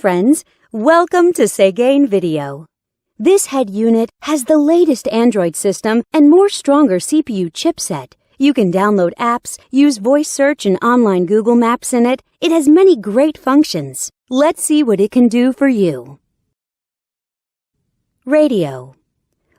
friends, welcome to Serena Video. This head unit has the latest Android system and more stronger CPU chipset. You can download apps, use voice search and online Google Maps in it. It has many great functions. Let's see what it can do for you. Radio.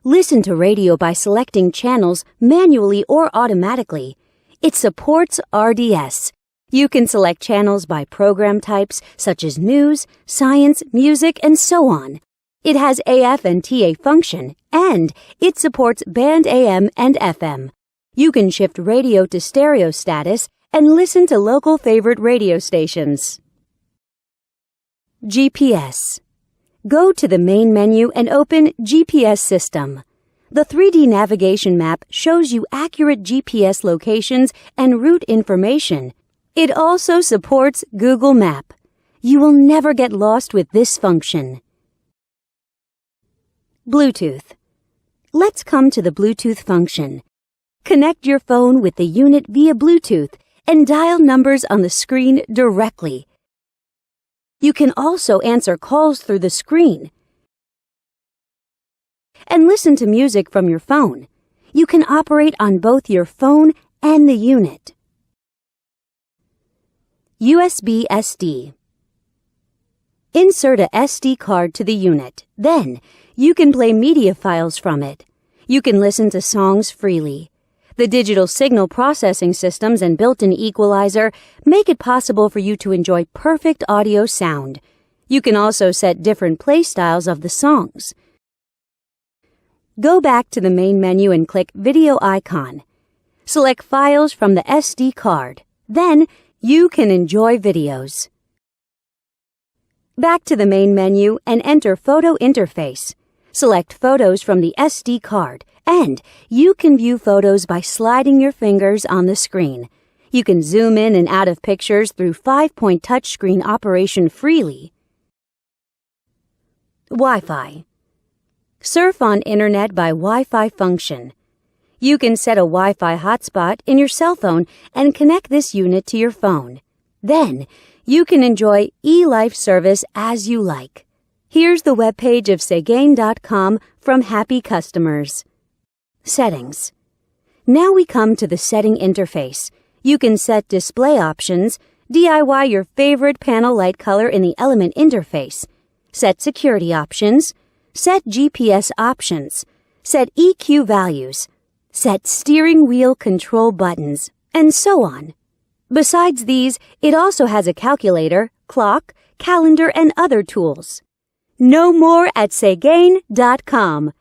Listen to radio by selecting channels manually or automatically. It supports RDS. You can select channels by program types such as news, science, music, and so on. It has AF and TA function, and it supports band AM and FM. You can shift radio to stereo status and listen to local favorite radio stations. GPS. Go to the main menu and open GPS System. The 3D navigation map shows you accurate GPS locations and route information. It also supports Google Map. You will never get lost with this function. Bluetooth. Let's come to the Bluetooth function. Connect your phone with the unit via Bluetooth and dial numbers on the screen directly. You can also answer calls through the screen and listen to music from your phone. You can operate on both your phone and the unit. USB SD. Insert a SD card to the unit. Then, you can play media files from it. You can listen to songs freely. The digital signal processing systems and built-in equalizer make it possible for you to enjoy perfect audio sound. You can also set different play styles of the songs. Go back to the main menu and click Video icon. Select Files from the SD card. Then, you can enjoy videos. Back to the main menu and enter Photo Interface. Select Photos from the SD card, and you can view photos by sliding your fingers on the screen. You can zoom in and out of pictures through 5-point touchscreen operation freely. Wi-Fi. Surf on Internet by Wi-Fi function. You can set a Wi-Fi hotspot in your cell phone and connect this unit to your phone. Then, you can enjoy eLife service as you like. Here's the webpage of Serena.com from happy customers. Settings. Now we come to the setting interface. You can set display options, DIY your favorite panel light color in the element interface, set security options, set GPS options, set EQ values, set steering wheel control buttons, and so on. Besides these, it also has a calculator, clock, calendar, and other tools. Know more at Serena.com.